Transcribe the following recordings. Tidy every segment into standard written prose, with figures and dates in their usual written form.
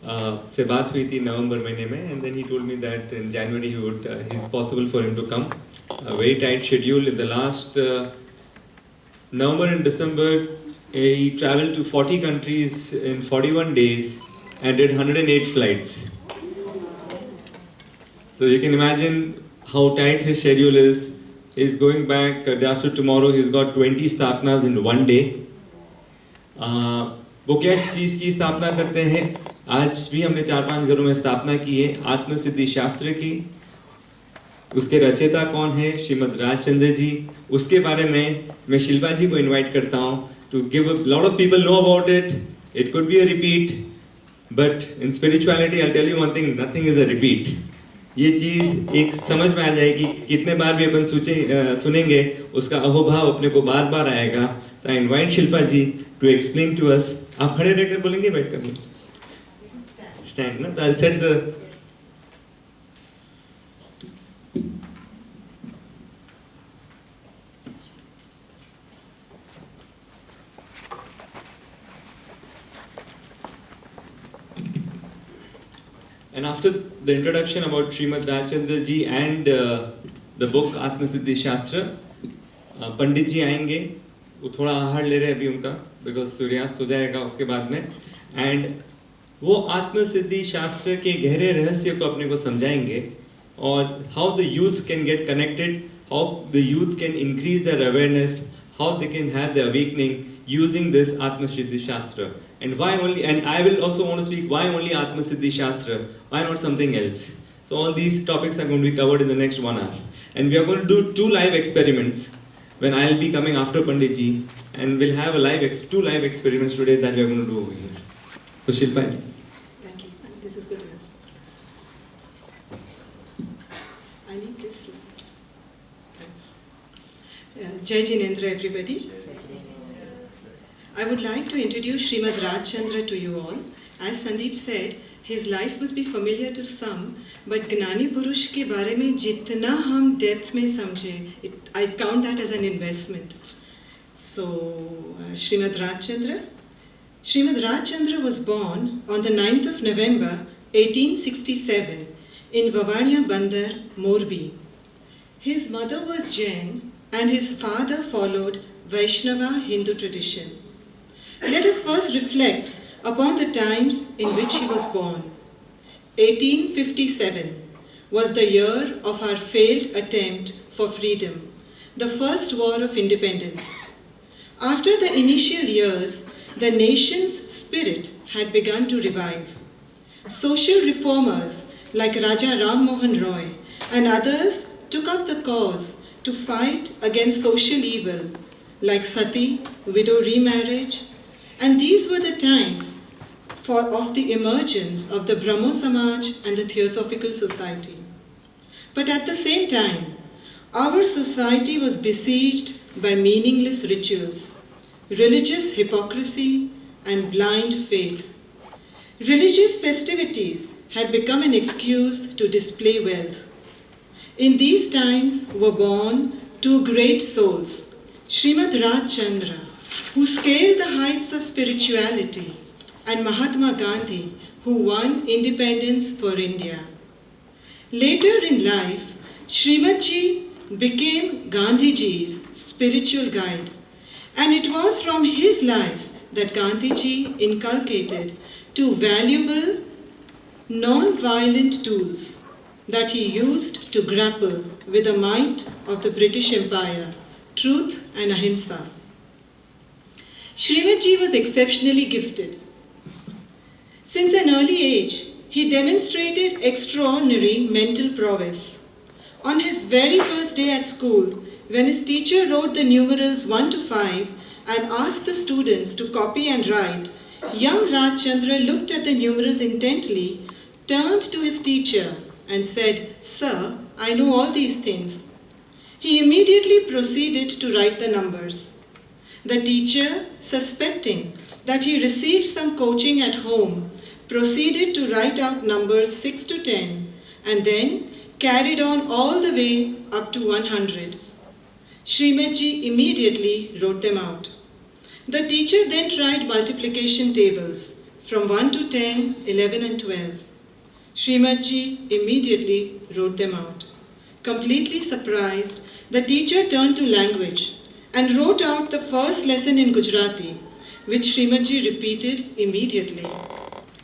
से बात हुई थी नवंबर महीने में, and then he told me that in January it's possible for him to come. A very tight schedule. In the last November and December, he traveled to 40 countries in 41 days and did 108 flights. So you can imagine how tight his schedule is. He's going back day after tomorrow. He's got 20 स्थापनाs in one day. वो किस चीज़ की स्थापना करते हैं? आज भी हमने 4-5 घरों में स्थापना की है आत्मसिद्धि शास्त्र की. उसके रचयिता कौन है? श्रीमद् राजचंद्र जी. उसके बारे में मैं शिल्पा जी को इनवाइट करता हूँ to give a lot of people know about it. It could be a repeat, but in spirituality I'll tell you one thing, nothing is a repeat. ये चीज़ एक समझ में आ जाएगी, कितने बार भी अपन सुनेंगे उसका अहोभाव अपने को बार बार आएगा. तो I invite Shilpa ji to explain to us. आप खड़े रहकर बोलेंगे, बैठ कर? Stand ना. तो I'll set the And after the introduction about Srimad Rajchandra ji and the book Atmasiddhi Shastra, पंडित जी आएंगे. वो थोड़ा आहार ले रहे हैं अभी उनका, बिकॉज सूर्यास्त हो जाएगा उसके बाद में. एंड वो आत्मसिद्धि शास्त्र के गहरे रहस्य को अपने को समझाएंगे, और how the youth can get connected, how the youth can increase their awareness, how they can have the awakening using this Atmasiddhi Shastra. And why only, and I will also want to speak why only Atmasiddhi Shastra, why not something else? So all these topics are going to be covered in the next 1 hour. And we are going to do 2 live experiments when I will be coming after Pandit ji, and we'll have a 2 live experiments today that we are going to do over here. So Shilpa ji. Thank you. This is good enough. I need this. Thanks. Jai Jinendra, everybody. I would like to introduce Srimad Rajchandra to you all. As Sandeep said, his life must be familiar to some, but Gnani Purush के बारे में जितना हम depth में समझे, I count that as an investment. So, Srimad Rajchandra. Srimad Rajchandra was born on the 9th of November 1867 in Vavania Bandar, Morbi. His mother was Jain and his father followed Vaishnava Hindu tradition. Let us first reflect upon the times in which he was born. 1857 was the year of our failed attempt for freedom, the first war of independence. After the initial years, the nation's spirit had begun to revive. Social reformers like Raja Ram Mohan Roy and others took up the cause to fight against social evil like sati, widow remarriage, and these were the times of the emergence of the Brahmo Samaj and the Theosophical Society. But at the same time, our society was besieged by meaningless rituals, religious hypocrisy, and blind faith. Religious festivities had become an excuse to display wealth. In these times were born 2 great souls, Srimad Rajchandra, who scaled the heights of spirituality, and Mahatma Gandhi, who won independence for India. Later in life, Srimad Ji became Gandhi Ji's spiritual guide, and it was from his life that Gandhi Ji inculcated 2 valuable, non-violent tools that he used to grapple with the might of the British Empire, truth and ahimsa. Srimad Ji was exceptionally gifted. Since an early age, he demonstrated extraordinary mental prowess. On his very first day at school, when his teacher wrote the numerals 1 to 5 and asked the students to copy and write, young Rajchandra looked at the numerals intently, turned to his teacher and said, "Sir, I know all these things." He immediately proceeded to write the numbers. The teacher, suspecting that he received some coaching at home, proceeded to write out numbers 6 to 10 and then carried on all the way up to 100. Srimad Ji immediately wrote them out. The teacher then tried multiplication tables from 1 to 10, 11 and 12. Srimadji immediately wrote them out. Completely surprised, the teacher turned to language and wrote out the first lesson in Gujarati, which Srimadji repeated immediately.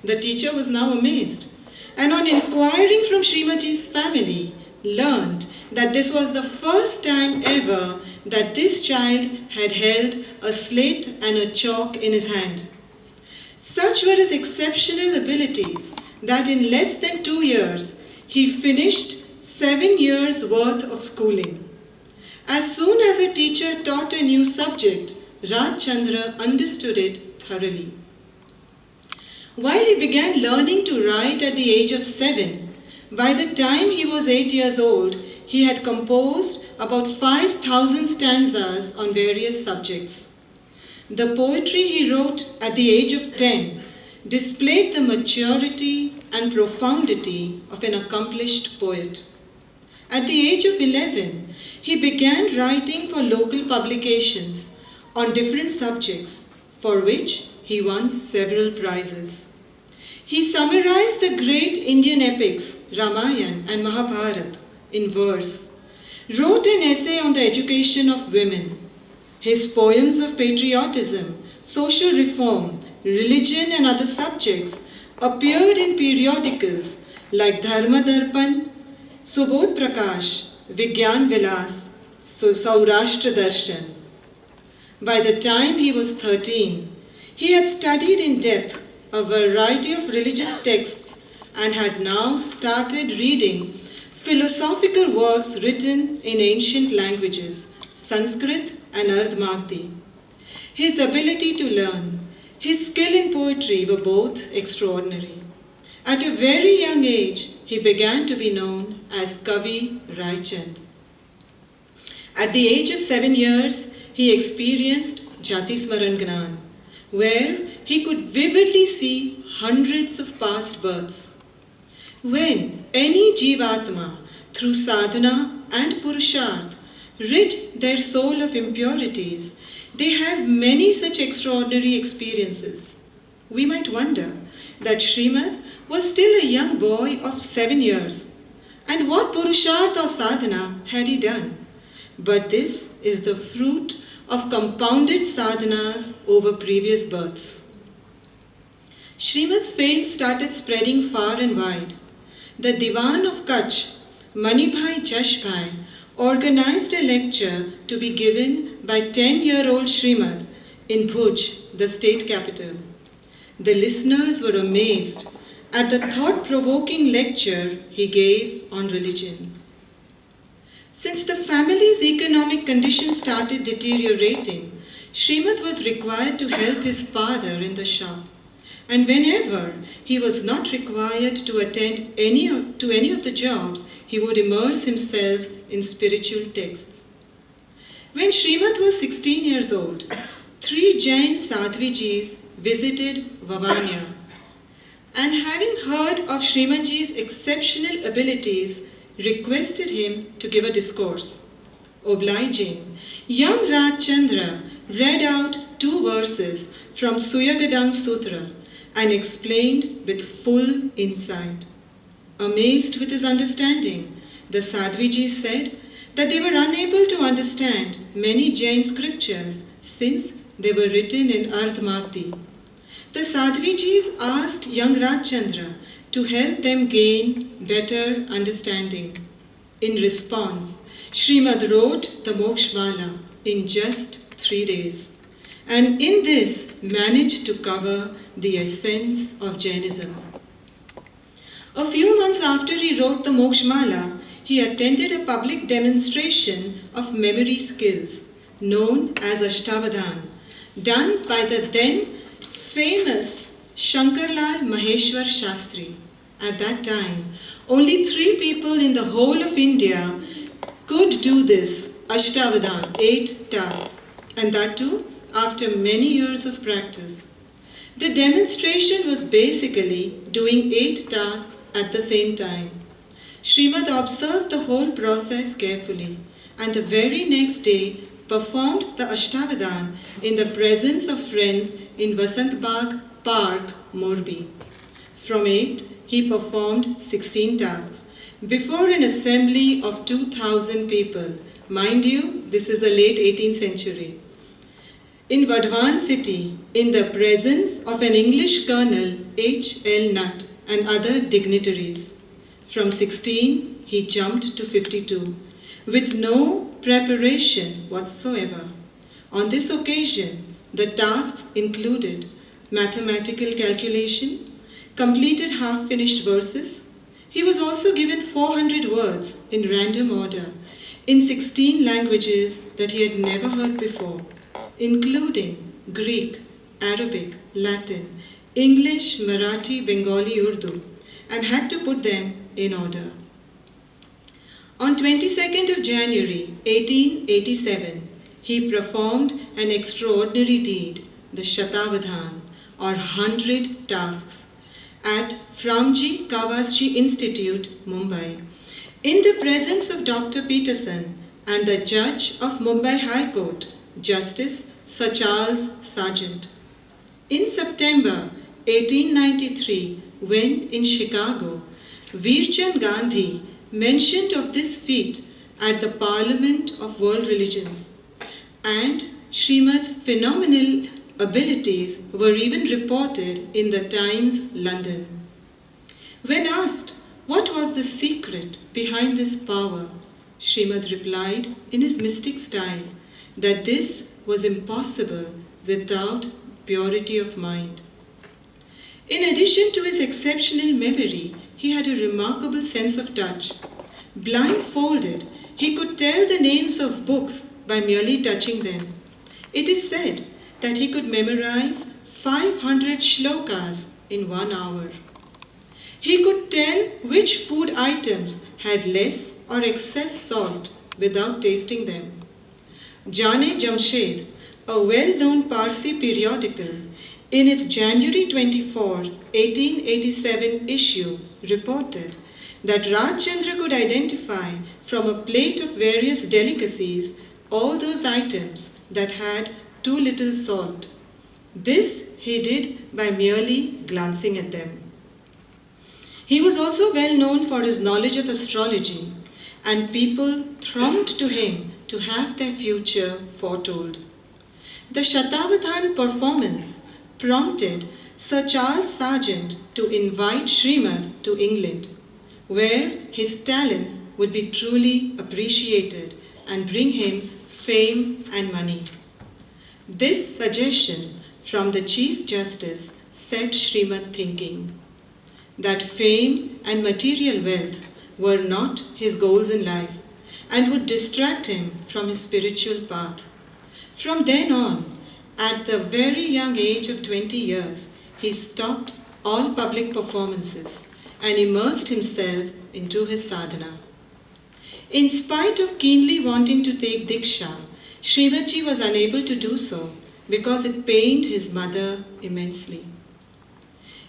The teacher was now amazed, and on inquiring from Srimadji's family, learned that this was the first time ever that this child had held a slate and a chalk in his hand. Such were his exceptional abilities that in less than 2 years, he finished 7 years' worth of schooling. As soon as a teacher taught a new subject, Rajchandra understood it thoroughly. While he began learning to write at the age of 7, by the time he was 8 years old, he had composed about 5,000 stanzas on various subjects. The poetry he wrote at the age of 10 displayed the maturity and profundity of an accomplished poet. At the age of 11, he began writing for local publications on different subjects, for which he won several prizes. He summarized the great Indian epics, Ramayana and Mahabharata, in verse, wrote an essay on the education of women. His poems of patriotism, social reform, religion and other subjects appeared in periodicals like Dharma Darpan, Subodh Prakash, Vigyan Vilas, Saurashtra Darshan. By the time he was 13, he had studied in depth a variety of religious texts and had now started reading philosophical works written in ancient languages, Sanskrit and Ardh-Maghdi. His ability to learn, his skill in poetry were both extraordinary. At a very young age, he began to be known as Kavi Raichand. At the age of 7 years, he experienced Jati Smaran Gnan, where he could vividly see hundreds of past births. When any Jivatma, through sadhana and purusharth, rid their soul of impurities, they have many such extraordinary experiences. We might wonder that Srimad was still a young boy of 7 years, and what purusharth or sadhana had he done? But this is the fruit of compounded sadhanas over previous births. Srimad's fame started spreading far and wide. The Diwan of Kutch, Manibhai Jashbhai, organized a lecture to be given by 10-year-old Srimad in Bhuj, the state capital. The listeners were amazed at the thought-provoking lecture he gave on religion. Since the family's economic conditions started deteriorating, Srimad was required to help his father in the shop. And whenever he was not required to attend to any of the jobs, he would immerse himself in spiritual texts. When Srimad was 16 years old, 3 Jain Sadhvijis visited Vavania. And having heard of Srimadji's exceptional abilities, requested him to give a discourse. Obliging, young Rajchandra read out 2 verses from Suyagadang Sutra and explained with full insight. Amazed with his understanding, the Sadhvijis said that they were unable to understand many Jain scriptures since they were written in Ardh-Maghdi. The Sadhvijis asked young Rajchandra to help them gain better understanding. In response, Srimad wrote the Mokshmala in just 3 days, and in this managed to cover the essence of Jainism. A few months after he wrote the Mokshmala, he attended a public demonstration of memory skills known as Ashtavadhan, done by the then famous Shankarlal Maheshwar Shastri. At that time, only 3 people in the whole of India could do this Ashtavadhan, 8 tasks, and that too after many years of practice. The demonstration was basically doing 8 tasks at the same time. Srimad observed the whole process carefully, and the very next day performed the Ashtavadhan in the presence of friends in Vasant Bagh, Park, Morbi. From it, he performed 16 tasks before an assembly of 2,000 people. Mind you, this is the late 18th century. In Vadhavan city, in the presence of an English colonel, H.L. Nutt, and other dignitaries. From 16, he jumped to 52, with no preparation whatsoever. On this occasion, the tasks included mathematical calculation, completed half-finished verses. He was also given 400 words in random order, in 16 languages that he had never heard before, including Greek, Arabic, Latin, English, Marathi, Bengali, Urdu, and had to put them in order. On 22nd of January 1887, he performed an extraordinary deed, the Shatavadhan, or 100 tasks, at Framji Kawasji Institute, Mumbai, in the presence of Dr. Peterson and the judge of Mumbai High Court, Justice Sir Charles Sargent. In September 1893, when in Chicago, Veerchand Gandhi mentioned of this feat at the Parliament of World Religions, and Srimad's phenomenal abilities were even reported in the Times, London. When asked what was the secret behind this power, Srimad replied in his mystic style that this was impossible without purity of mind. In addition to his exceptional memory, he had a remarkable sense of touch. Blindfolded, he could tell the names of books by merely touching them. It is said that he could memorize 500 shlokas in 1 hour. He could tell which food items had less or excess salt without tasting them. Jane Jamshed, a well-known Parsi periodical, in its January 24, 1887 issue, reported that Rajchandra could identify from a plate of various delicacies all those items that had too little salt. This he did by merely glancing at them. He was also well known for his knowledge of astrology, and people thronged to him to have their future foretold. The Shatavadhan performance prompted Sir Charles Sargent to invite Srimad to England, where his talents would be truly appreciated and bring him fame and money. This suggestion from the Chief Justice set Srimad thinking that fame and material wealth were not his goals in life and would distract him from his spiritual path. From then on, at the very young age of 20 years, he stopped all public performances and immersed himself into his sadhana. In spite of keenly wanting to take Diksha, Srimadji was unable to do so because it pained his mother immensely.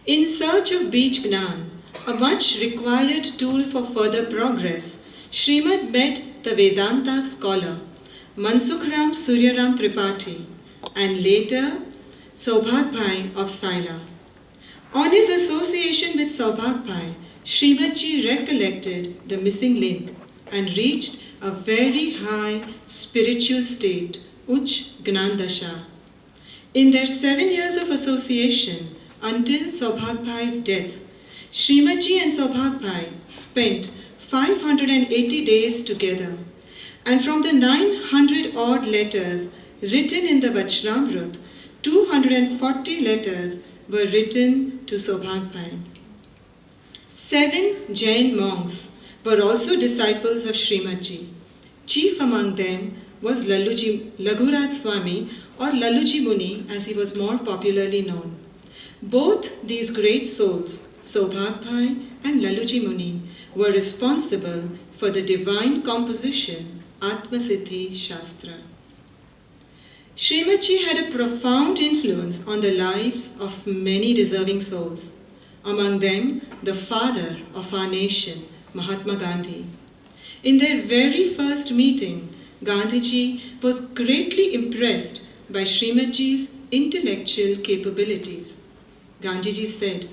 In search of Bij Gnan, a much required tool for further progress, Srimad met the Vedanta scholar Mansukh-Ram Suryaram Tripathi and later Saubhag-Bhai of Saila. On his association with Saubhag-Bhai, Srimadji recollected the missing link and reached a very high spiritual state, Uch Gnandasha. In their 7 years of association, until Saubhag-Bhai's death, Srimadji and Saubhag-Bhai spent 580 days together, and from the 900 odd letters written in the Vajramrut, 240 letters were written to Saubhag-Bhai. 7 Jain monks were also disciples of Srimadji. Chief among them was Laghuraj Swami, or Laluji Muni as he was more popularly known. Both these great souls, Saubhag-Bhai and Laluji Muni, were responsible for the divine composition Atma-Siddhi Shastra. Srimadji had a profound influence on the lives of many deserving souls, among them the father of our nation, Mahatma Gandhi. In their very first meeting, Gandhiji was greatly impressed by Srimadji's intellectual capabilities. Gandhiji said,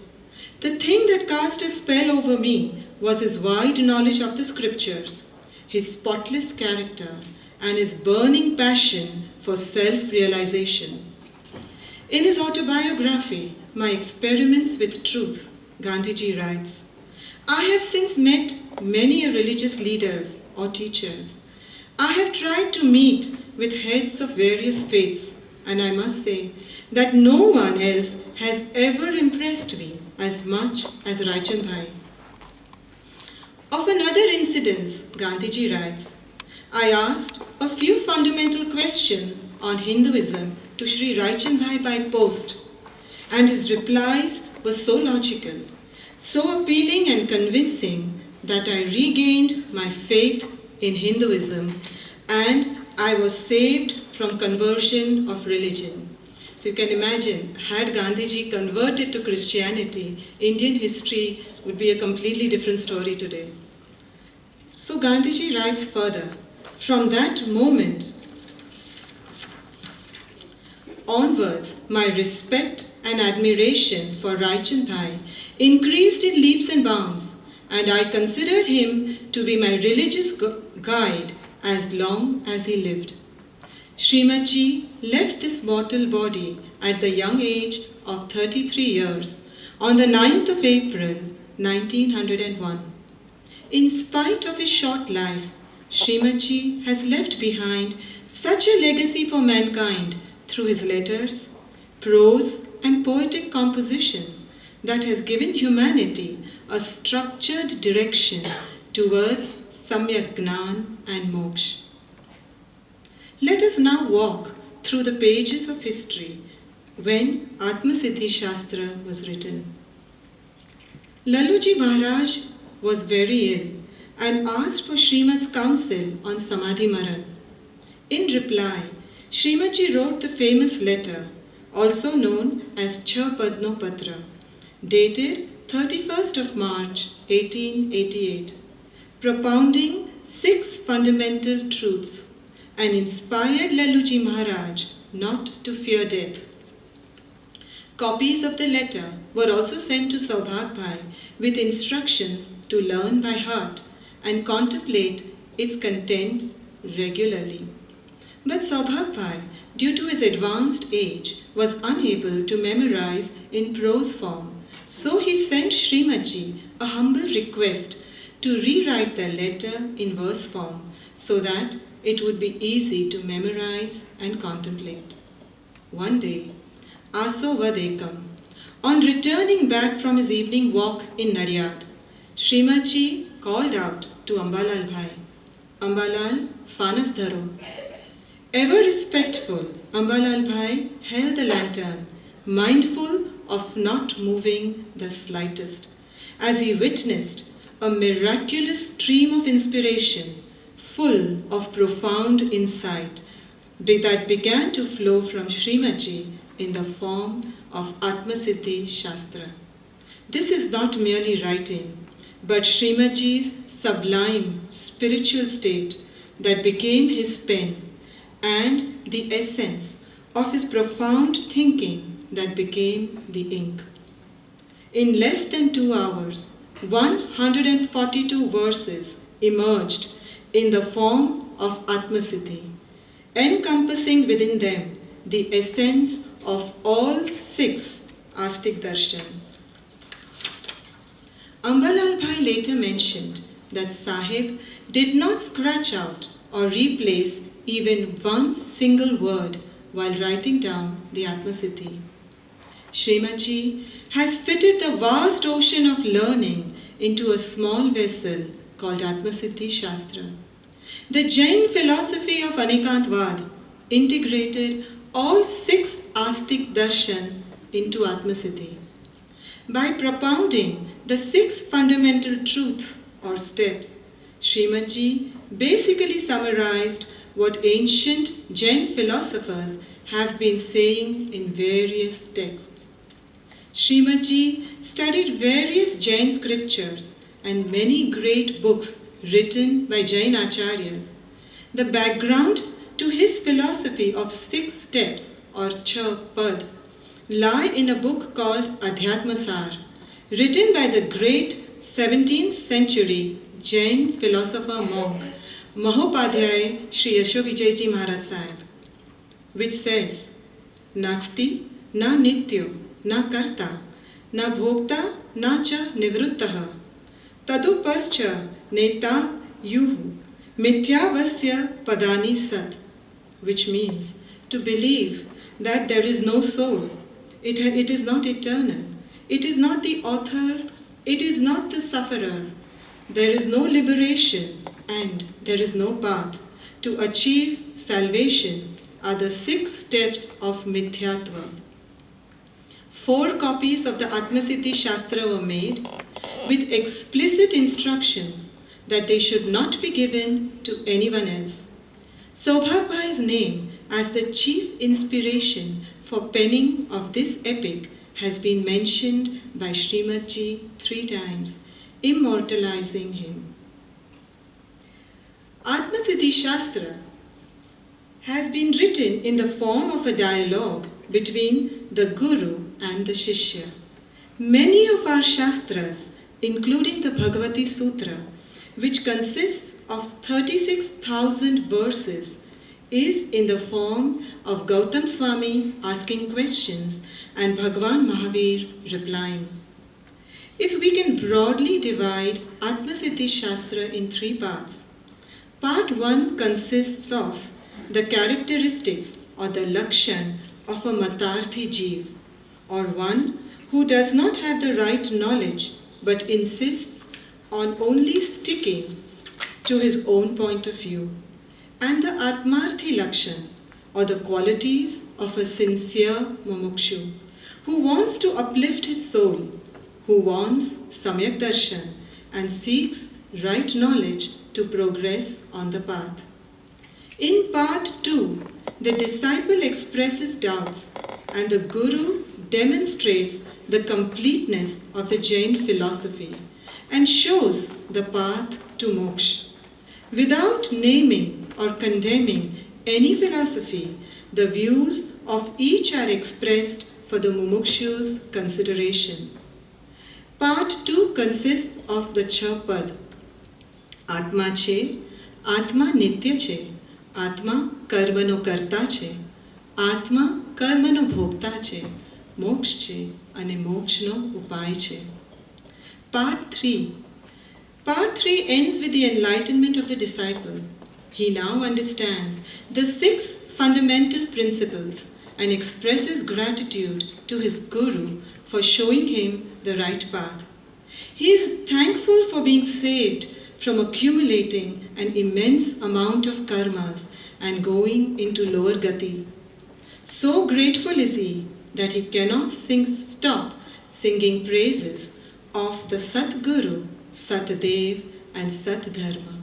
"The thing that cast a spell over me was his wide knowledge of the scriptures, his spotless character, and his burning passion for self-realization." In his autobiography, My Experiments with Truth, Gandhiji writes, "I have since met many religious leaders or teachers. I have tried to meet with heads of various faiths, and I must say that no one else has ever impressed me as much as Raichan Bhai." Of another incident, Gandhiji writes, "I asked a few fundamental questions on Hinduism to Sri Raichan Bhai by post, and his replies were so logical, so appealing and convincing that I regained my faith in Hinduism and I was saved from conversion of religion." So you can imagine, had Gandhiji converted to Christianity, Indian history would be a completely different story today. So Gandhiji writes further, "From that moment onwards, my respect and admiration for Raichan Bhai increased in leaps and bounds, and I considered him to be my religious guide as long as he lived." Srimadji left this mortal body at the young age of 33 years on the 9th of April 1901. In spite of his short life, Srimadji has left behind such a legacy for mankind through his letters, prose and poetic compositions that has given humanity a structured direction towards Samyak Gnan and Moksha. Let us now walk through the pages of history when Atmasiddhi Shastra was written. Laluji Maharaj was very ill and asked for Srimad's counsel on Samadhi Maran. In reply, Srimadji wrote the famous letter, also known as Chha Padno Patra, dated 31st of March 1888, propounding 6 fundamental truths and inspired Laluji Maharaj not to fear death. Copies of the letter were also sent to Saubhag Bhai with instructions to learn by heart and contemplate its contents regularly. But Saubhag Bhai, due to his advanced age, was unable to memorize in prose form, so he sent Srimadji a humble request to rewrite the letter in verse form so that it would be easy to memorize and contemplate. One day, Aso Vadekam, on returning back from his evening walk in Nadiyad, Srimadji called out to Ambalal Bhai, "Ambalal, fanas dharo." Ever respectful, Ambalal Bhai held the lantern, mindful of not moving the slightest, as he witnessed a miraculous stream of inspiration, full of profound insight, that began to flow from Srimadji in the form of Atmasiddhi Shastra. This is not merely writing, but Srimadji's sublime spiritual state that became his pen, and the essence of his profound thinking that became the ink. In less than 2 hours, 142 verses emerged in the form of Atmasiddhi, encompassing within them the essence of all 6 Astik Darshan. Ambalal Bhai later mentioned that Sahib did not scratch out or replace even one single word while writing down the Atmasiddhi. Srimadji has fitted the vast ocean of learning into a small vessel called Atmasiddhi Shastra. The Jain philosophy of Anekantvad integrated all 6 Astik Darshans into Atmasiddhi. By propounding the 6 fundamental truths or steps, Srimadji basically summarized what ancient Jain philosophers have been saying in various texts. Srimadji studied various Jain scriptures and many great books written by Jain acharyas. The background to his philosophy of 6 steps or Chha Pad lie in a book called Adhyatmasar, written by the great 17th century Jain philosopher monk Mahopadhyay Sri Yashovijayji Maharaj Sahib, which says, Nasti na nityo na karta na bhokta na cha nivruttaha tadupascha neta yuhu mithyavasya padani sat, which means to believe that there is no soul, it is not eternal, it is not the author, it is not the sufferer, there is no liberation, and there is no path to achieve salvation are the 6 steps of Mithyatva. 4 copies of the Atmasiddhi Shastra were made with explicit instructions that they should not be given to anyone else. Saubhag Bhai's name as the chief inspiration for penning of this epic has been mentioned by Srimad Ji 3 times, immortalizing him. Atmasiddhi Shastra has been written in the form of a dialogue between the Guru and the Shishya. Many of our Shastras, including the Bhagavati Sutra, which consists of 36,000 verses, is in the form of Gautam Swami asking questions and Bhagwan Mahavir replying. If we can broadly divide Atmasiddhi Shastra in 3 parts, Part 1 consists of the characteristics or the lakshan of a matarthi jeev, or one who does not have the right knowledge but insists on only sticking to his own point of view, and the atmarthi lakshan, or the qualities of a sincere mumukshu, who wants to uplift his soul, who wants samyak darshan and seeks right knowledge to progress on the path. In part 2, the disciple expresses doubts and the Guru demonstrates the completeness of the Jain philosophy and shows the path to moksha. Without naming or condemning any philosophy, the views of each are expressed for the mumukshu's consideration. Part 2 consists of the Chapad. Atma che, Atma nitya che, Atma karmano karta che, Atma karmano bhokta che, Moksha che, ane mokshno upay che. Part 3. Part 3 ends with the enlightenment of the disciple. He now understands the 6 fundamental principles and expresses gratitude to his Guru for showing him the right path. He is thankful for being saved from accumulating an immense amount of karmas and going into lower gati. So grateful is he that he cannot stop singing praises of the Satguru, Satdev and Satdharma.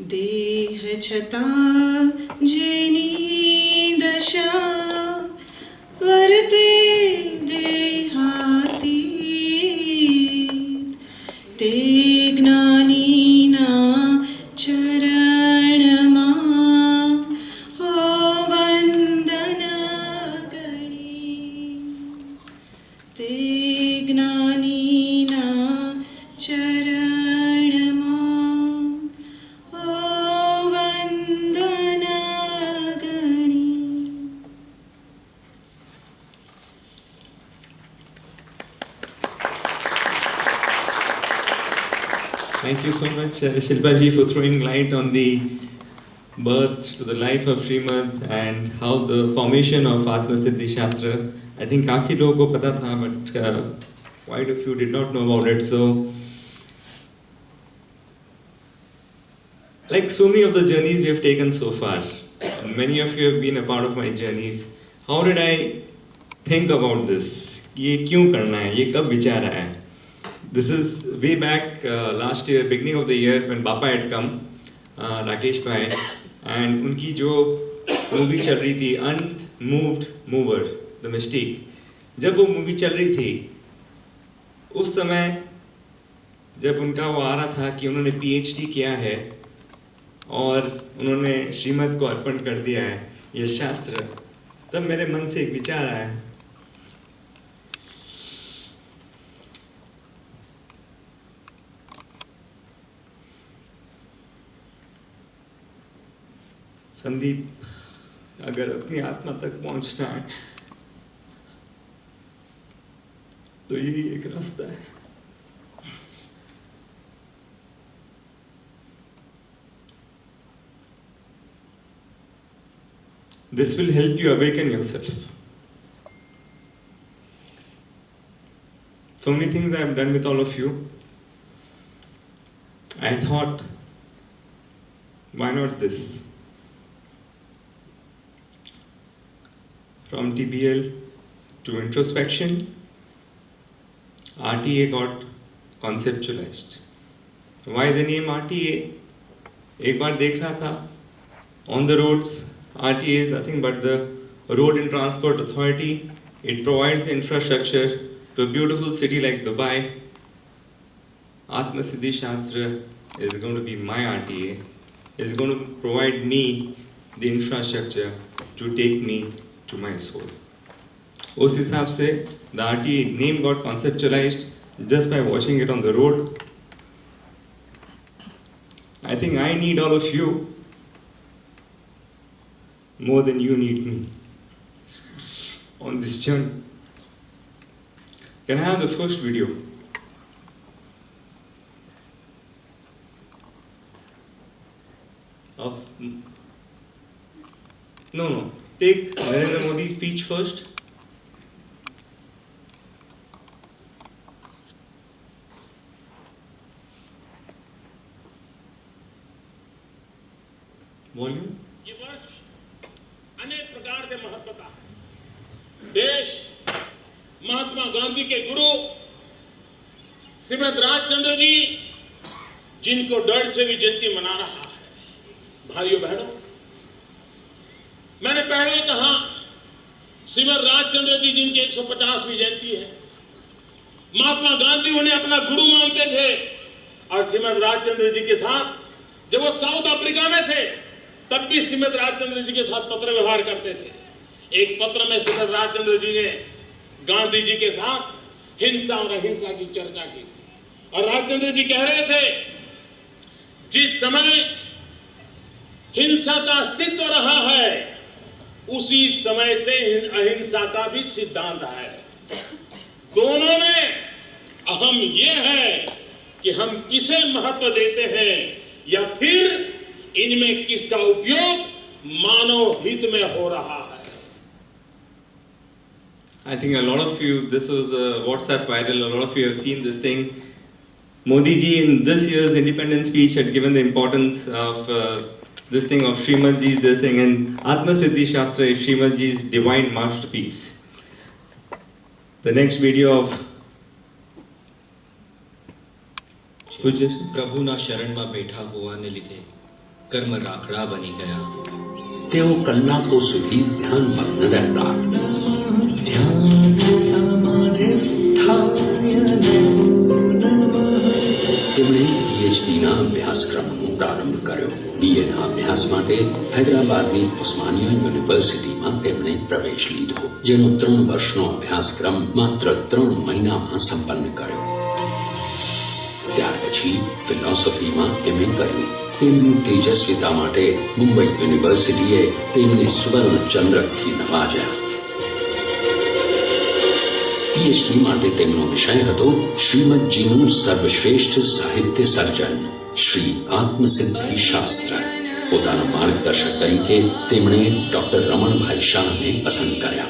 Deh chata jeni dasha varte dehati te gnani na charanama ho vandana gani te gnani na charanama ho vandana gani. Thank you so much, Shilpa ji, for throwing light on the birth to the life of Srimad and how the formation of Atmasiddhi Shastra. I think काफी लोगों को पता था, but quite a few did not know about it. So, like so many of the journeys we have taken so far, many of you have been a part of my journeys. How did I think about this? ये क्यों करना है? ये कब विचार आया? This is way back last year, beginning of the year, when Bapa had come, Rakesh Bhai, and उनकी जो मूवी चल रही थी, Unmoved Mover, The Mystique, जब वो मूवी चल रही थी, उस समय जब उनका वो आ रहा था कि उन्होंने PhD किया है और उन्होंने श्रीमद् को अर्पण कर दिया है, ये शास्त्र, तब मेरे मन से एक विचार आया, संदीप, अगर अपनी आत्मा तक पहुंचना है तो यही एक रास्ता है। This will help you awaken yourself. So many things I have done with all of you. I thought, why not this? From TBL to introspection, RTA got conceptualized. Why the name RTA? एक बार देख रहा था, on the roads, RTA is nothing but the Road and Transport Authority. It provides the infrastructure to a beautiful city like Dubai. Atma Siddhi Shastra is going to be my RTA. It's going to provide me the infrastructure to take me to my soul. उस हिसाब से the RTA name got conceptualized just by watching it on the road. I think I need all of you more than you need me on this journey. Can I have the first video? Of no, take Narendra Modi's speech first. Volume. ये वर्ष अनेक प्रकार से महत्व का देश महात्मा गांधी के गुरु श्रीमद राजचंद्र जी, जिनको 150वीं जयंती मना रहा है। भाइयों बहनों, मैंने पहले कहा श्रीमद राजचंद्र जी जिनकी 150वीं जयंती है, महात्मा गांधी उन्हें अपना गुरु मानते थे और श्रीमद राजचंद्र जी के साथ जब वो साउथ अफ्रीका में थे तब भी श्रीमद राजचंद्र जी के साथ पत्र व्यवहार करते थे। एक पत्र में श्रीमद राजचंद्र जी ने गांधी जी के साथ हिंसा और अहिंसा की चर्चा की थी और राजचंद्र जी कह रहे थे, जिस समय हिंसा का अस्तित्व रहा है उसी समय से अहिंसा का भी सिद्धांत है। दोनों में अहम यह है कि हम किसे महत्व देते हैं या फिर इनमें किसका उपयोग मानव हित में हो रहा है। I think a lot of you, this was a WhatsApp viral, a lot of you have seen this thing. Modi ji in this year's independence speech had given the importance of this thing of Srimad ji's this thing, and Atma Siddhi Shastra is Srimad ji's divine masterpiece. The next video of પ્રભુના શરણમાં બેઠા હોવાને લીધે કર્મ રાખડા બની ગયા. તેઓ કલાકો સુધી ધ્યાનમગ્ન રહેતા. તેમણે પીએચડીના અભ્યાસક્રમનો પ્રારંભ કર્યો. બીએના અભ્યાસ માટે હૈદરાબાદની ઉસ્માનિયા યુનિવર્સિટીમાં તેમણે પ્રવેશ લીધો, જેનો 3 વર્ષનો અભ્યાસક્રમ માત્ર 3 મહિનામાં સંપન્ન કર્યો. ત્યાર પછી ફિલોસોફીમાં એમએ કર્યું. તેમની તેજસ્વીતા માટે મુંબઈ યુનિવર્સિટીએ તેમને સુવર્ણ ચંદ્રકથી નવાજ્યા. પીએચડી માટે તેમનો વિષય હતો શ્રીમદજીનું સર્વશ્રેષ્ઠ સાહિત્ય સર્જન, શ્રી આત્મસિદ્ધિ શાસ્ત્ર. પોતાના માર્ગદર્શક તરીકે તેમણે ડોક્ટર રમણભાઈ શાહને પસંદ કર્યા.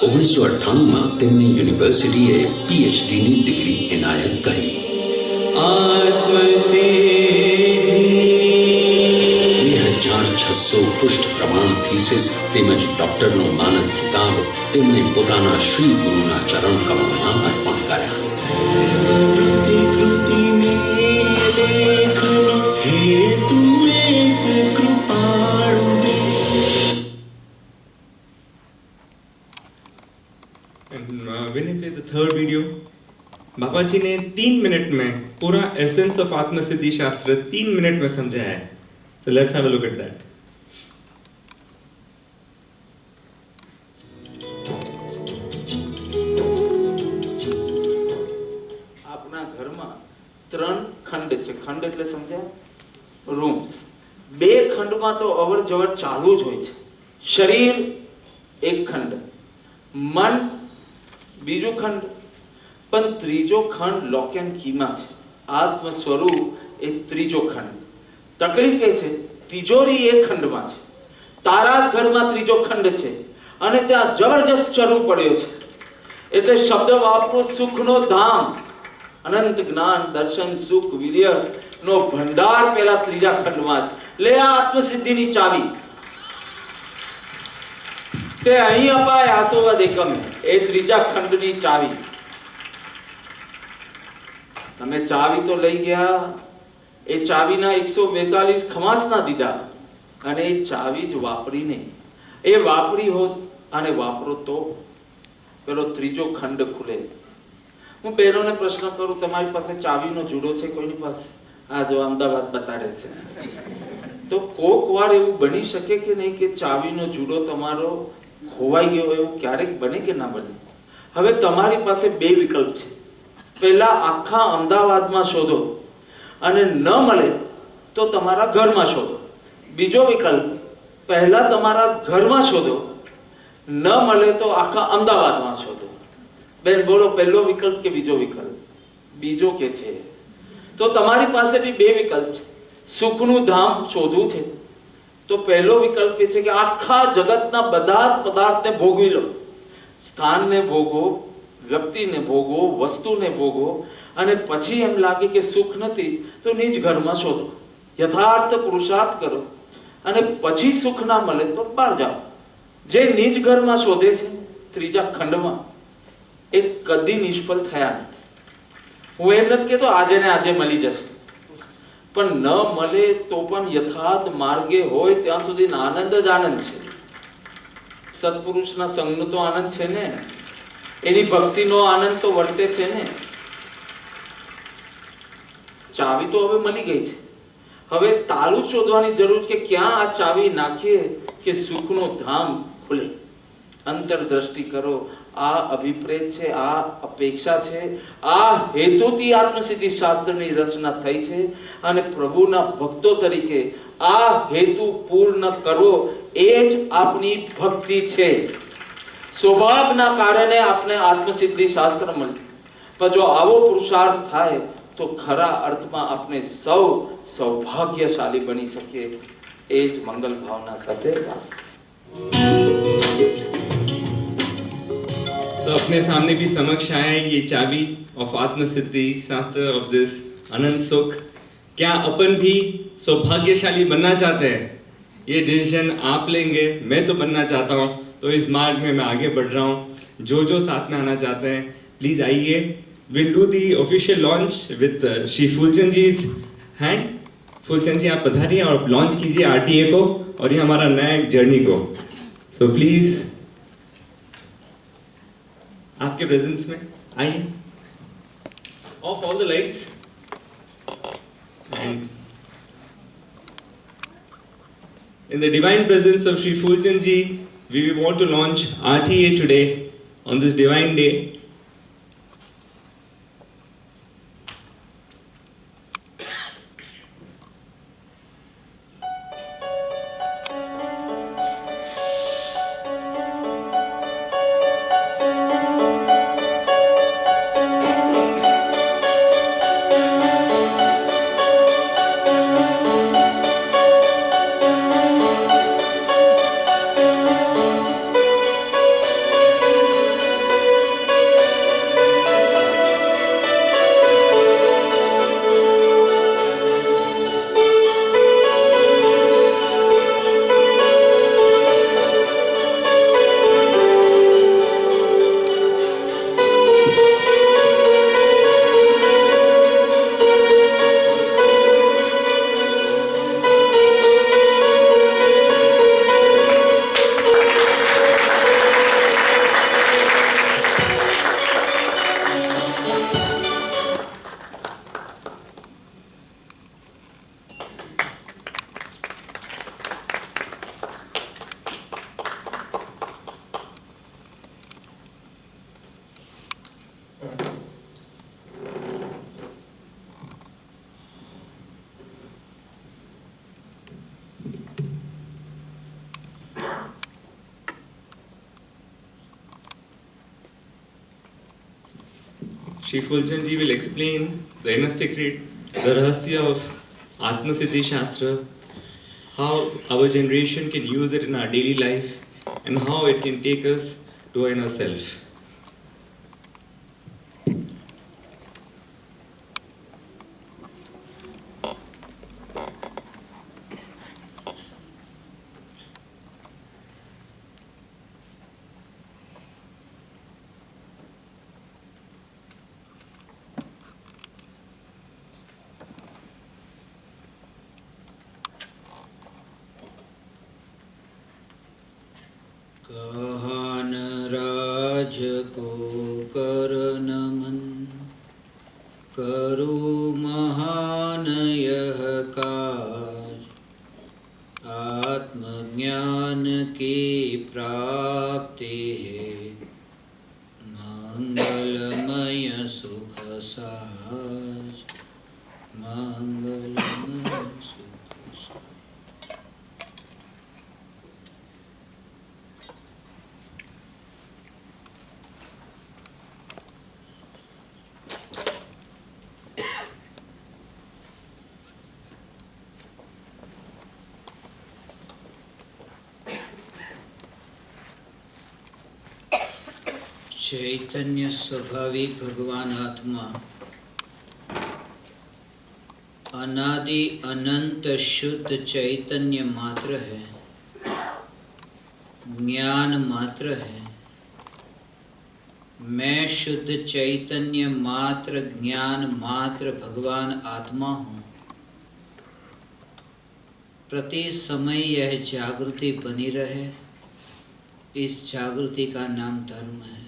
1998માં તેમને યુનિવર્સિટીએ પીએચડીની ડિગ્રી એનાયત કરી. 2600 પૃષ્ઠ પ્રમાણ થીસીસ તેમજ ડોક્ટરનો માનદ ખિતાબ તેમણે પોતાના શ્રી ગુરુના ચરણ કમળમાં અર્પણ કર્યા. when I play the third video, बाबा जी ने 3 मिनट में पूरा एसेंस ऑफ आत्म सिद्धि शास्त्र 3 मिनट में समझाया है. So let's have a look at that. 3 ખંડ છે. ખંડ એટલે સમજ્યા? રૂમ્સ. 2 ખંડમાં તો અવર જવર ચાલુ જ હોય છે. શરીર એક ખંડ, મન બીજું ખંડ, પણ ત્રીજો ખંડ લોક એન્ડ કીમાં છે. આત્મ સ્વરૂપ એ ત્રીજો ખંડ. તકલીફ એ છે તિજોરી એક ખંડમાં છે, તારા જ ઘરમાં ત્રીજો ખંડ છે અને ત્યાં જબરજસ્ત ચડવું પડ્યો છે. એટલે શબ્દ વાપરો સુખનો ધામ, અનંત જ્ઞાન દર્શન સુખ વીર્ય નો ભંડાર પેલા ત્રીજા ખંડમાં છે. લે આ આત્મસિદ્ધિની ચાવી તે અહીં અપાય આસોવાદ એકમ, એ ત્રીજા ખંડની ચાવી. તમે ચાવી તો લઈ ગયા, એ ચાવીના 142 ખમાસ ના દીધા અને એ ચાવી જ વાપરીને એ વાપરી હોત અને વાપરો તો પેલો ત્રીજો ખંડ ખુલે. હું બહેનોને પ્રશ્ન કરું, તમારી પાસે ચાવીનો જુડો છે કોઈની પાસે? આ જો અમદાવાદ બતાડે છે. તો કોક વાર એવું બની શકે કે નહીં કે ચાવીનો જુડો તમારો ખોવાઈ ગયો, એવું ક્યારેક બને કે ના બને? હવે તમારી પાસે 2 વિકલ્પ છે. પહેલા આખા અમદાવાદમાં શોધો અને ન મળે તો તમારા ઘરમાં શોધો. બીજો વિકલ્પ, પહેલા તમારા ઘરમાં શોધો, ન મળે તો આખા અમદાવાદમાં શોધો. બેન બોલો, પહેલો વિકલ્પ કે બીજો વિકલ્પ? બીજો કે છે. તો તમારી પાસે બી 2 વિકલ્પ છે. સુખનું ધામ શોધવું છે તો પહેલો વિકલ્પ એ છે કે આખા જગતના બધા જ પદાર્થને ભોગવી લો. સ્થાનને ભોગવો, વ્યક્તિને ભોગવો, વસ્તુને ભોગવો અને પછી એમ લાગે કે સુખ નથી તો નિજ ઘરમાં શોધો. યથાર્થ પુરુષાર્થ કરો અને પછી સુખ ના મળે તો બહાર જાઓ. જે નિજ ઘરમાં શોધે છે ત્રીજા ખંડમાં, એ કદી નિષ્ફળ થયા નથી. હું એમ નથી કહેતો આજે ને આજે મળી જશે, પણ ન મળે તો પણ યથાર્થ માર્ગે હોય ત્યાં સુધી આનંદ જ આનંદ છે. સત્પુરુષના સંગનો તો આનંદ છે ને, એની ભક્તિનો આનંદ તો વર્તે છે ને. ચાવી તો હવે મળી ગઈ છે, હવે તાળું શોધવાની જરૂર છે કે ક્યાં આ ચાવી નાખીએ કે સુખનો ધામ ખુલે. અંતરદ્રષ્ટિ કરો. આ અભિપ્રેત છે, આ અપેક્ષા છે, આ હેતુથી આત્મસિદ્ધિ શાસ્ત્રની રચના થઈ છે અને પ્રભુના ભક્તો તરીકે આ હેતુ પૂર્ણ કરવો એ જ આપની ભક્તિ છે. સૌભાગ્યના કારણે આપણે આત્મસિદ્ધિ શાસ્ત્ર મળ્યું, પણ જો આવો પુરુષાર્થ થાય તો ખરા અર્થમાં આપણે સૌ સૌભાગ્યશાળી બની શકીએ. એ જ મંગલ ભાવના સાથે. So अपने सामने भी समक्ष आया है ये चाबी ऑफ आत्म सिद्धि शास्त्र ऑफ दिस अनंत सुख. क्या अपन भी सौभाग्यशाली बनना चाहते हैं? ये डिसीजन आप लेंगे. मैं तो बनना चाहता हूँ, तो इस मार्ग में मैं आगे बढ़ रहा हूँ. जो साथ में आना चाहते हैं प्लीज आइए. Will do the official launch with Shri Phoolchand ji hand. Phoolchand ji आप पधारिए और लॉन्च कीजिए आरटीए को और ये हमारा नया जर्नी को. सो प्लीज आपके प्रेजेंस में आइए. Of all the lights and in the divine presence of Shri Fulchand Ji, we want to launch RTA today on this divine day. Shri Fuljan ji will explain the inner secret, the rahasya of Atma Siddhi Shastra, how our generation can use it in our daily life, and how it can take us to our inner self. कहान राज को कर नमन, करो महान यह काज, आत्मज्ञान की प्राप्ति है, मंगलमय सुख साज, मंगलमय सुख साज। चैतन्य स्वाभाविक भगवान आत्मा अनादि अनंत शुद्ध चैतन्य मात्र है, ज्ञान मात्र है। मैं शुद्ध चैतन्य मात्र, ज्ञान मात्र भगवान आत्मा हूँ। प्रति समय यह जागृति बनी रहे, इस जागृति का नाम धर्म है।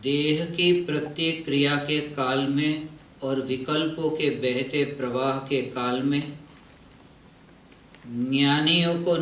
देह की प्रत्येक क्रिया के काल में और विकल्पों के बहते प्रवाह के काल में ज्ञानियों को